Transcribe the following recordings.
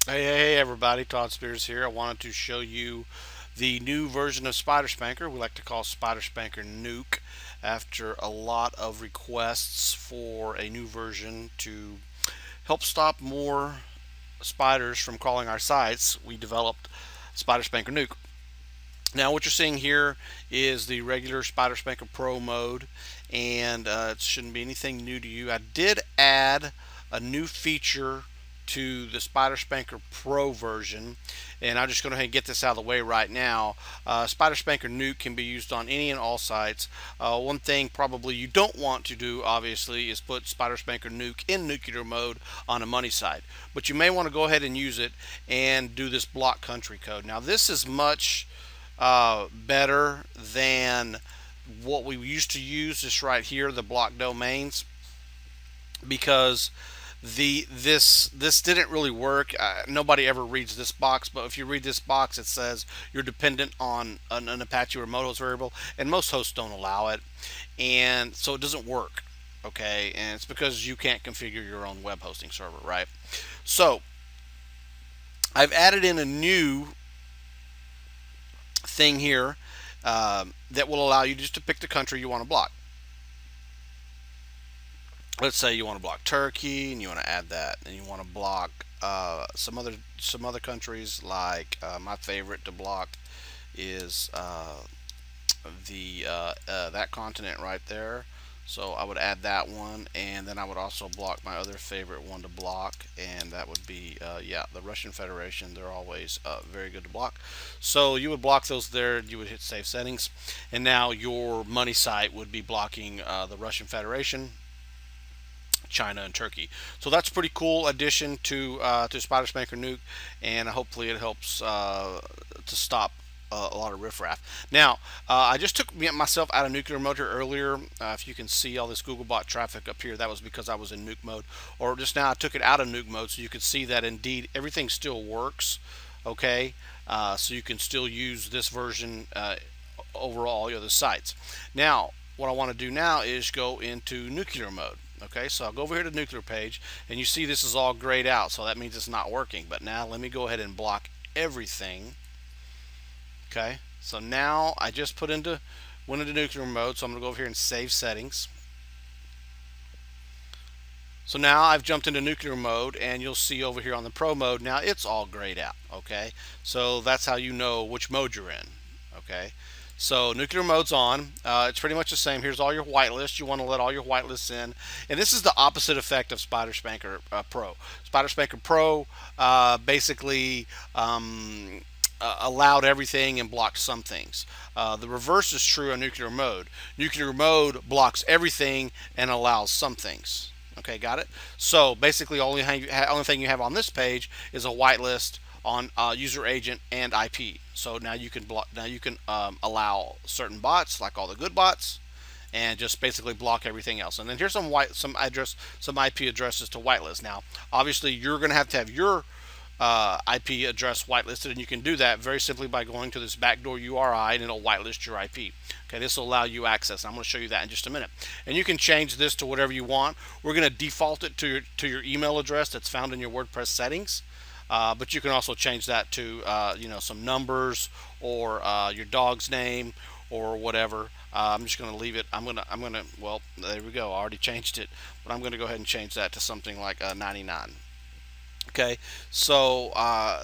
Hey everybody, Todd Spears here. I wanted to show you the new version of Spyder Spanker. We like to call Spyder Spanker Nuke after a lot of requests for a new version to help stop more spiders from crawling our sites. We developed Spyder Spanker Nuke. Now what you're seeing here is the regular Spyder Spanker Pro mode, and it shouldn't be anything new to you. I did add a new feature to the Spyder Spanker Pro version, and I'm just going to go ahead and get this out of the way right now. Spyder Spanker Nuke can be used on any and all sites. One thing probably you don't want to do, obviously, is put Spyder Spanker Nuke in nuclear mode on a money site, but you may want to go ahead and use it and do this block country code. Now this is much better than what we used to use, this right here, the block domains, because this didn't really work. Nobody ever reads this box, but if you read this box, it says you're dependent on an Apache remote host variable, and most hosts don't allow it, and so it doesn't work. Okay, and it's because you can't configure your own web hosting server, right? So I've added in a new thing here that will allow you just to pick the country you want to block. Let's say you want to block Turkey and you want to add that, and you want to block some other countries, like my favorite to block is the that continent right there. So I would add that one, and then I would also block my other favorite one to block, and that would be yeah, the Russian Federation. They're always very good to block. So you would block those there. You would hit save settings, and now your money site would be blocking the Russian Federation, China, and Turkey. So that's a pretty cool addition to Spyder Spanker Nuke, and hopefully it helps to stop a lot of riffraff. Now, I just took myself out of nuclear mode here earlier. If you can see all this Googlebot traffic up here, that was because I was in nuke mode. Or just now I took it out of nuke mode, so you can see that indeed everything still works. Okay, so you can still use this version over all the other sites. Now, what I want to do now is go into nuclear mode. Okay, so I'll go over here to the nuclear page, and you see this is all grayed out, so that means it's not working. But now let me go ahead and block everything. Okay, so now I just went into nuclear mode, so I'm going to go over here and save settings. So now I've jumped into nuclear mode, and you'll see over here on the pro mode, now it's all grayed out. Okay, so that's how you know which mode you're in. Okay, so nuclear mode's on. It's pretty much the same. Here's all your whitelists. You want to let all your whitelists in, and this is the opposite effect of Spyder Spanker Pro. Spyder Spanker Pro basically allowed everything and blocked some things. The reverse is true on nuclear mode. Nuclear mode blocks everything and allows some things. Okay, got it? So basically, only thing you have on this page is a whitelist on user agent and IP. So now you can block. Now you can allow certain bots, like all the good bots, and just basically block everything else. And then here's some IP addresses to whitelist. Now, obviously, you're going to have your IP address whitelisted, and you can do that very simply by going to this backdoor URI, and it'll whitelist your IP. Okay, this will allow you access. I'm going to show you that in just a minute, and you can change this to whatever you want. We're going to default it to your email address that's found in your WordPress settings, but you can also change that to some numbers, or your dog's name, or whatever. I'm just going to leave it. I'm gonna well, there we go. I already changed it, but I'm going to go ahead and change that to something like 99. Okay, so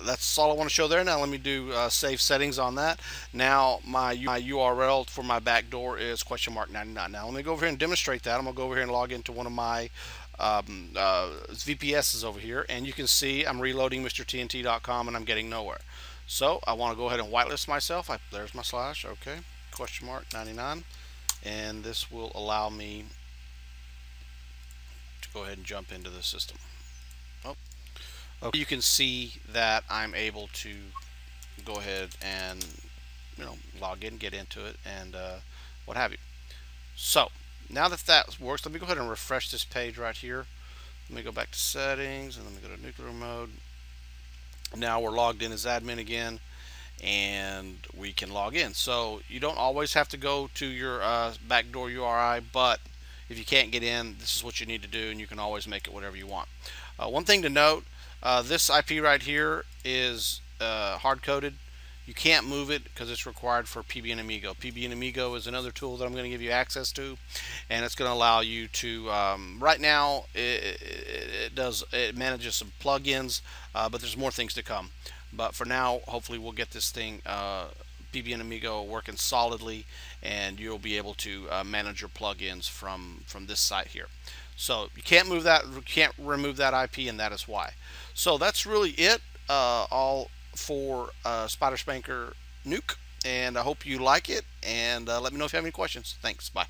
that's all I want to show there. Now let me do save settings on that. Now my URL for my backdoor is $99. Now let me go over here and demonstrate that. I'm going to go over here and log into one of my VPSs over here, and you can see I'm reloading MrTNT.com and I'm getting nowhere. So I want to go ahead and whitelist myself. There's my slash. Okay, $99, and this will allow me to go ahead and jump into the system. Oh. Okay, you can see that I'm able to go ahead and log in, get into it, and what have you. So now that works, let me go ahead and refresh this page right here. Let me go back to settings, and let me go to nuclear mode. Now we're logged in as admin again, and we can log in. So you don't always have to go to your backdoor URI, but if you can't get in, this is what you need to do, and you can always make it whatever you want. One thing to note, This IP right here is hard coded. You can't move it because it's required for PB and Amigo. PB and Amigo is another tool that I'm going to give you access to, and it's going to allow you to. Right now, it manages some plugins, but there's more things to come. But for now, hopefully, we'll get this thing PB and Amigo working solidly, and you'll be able to manage your plugins from this site here. So you can't move that, you can't remove that IP, and that is why. So that's really it, all for Spyder Spanker Nuke, and I hope you like it. And let me know if you have any questions. Thanks. Bye.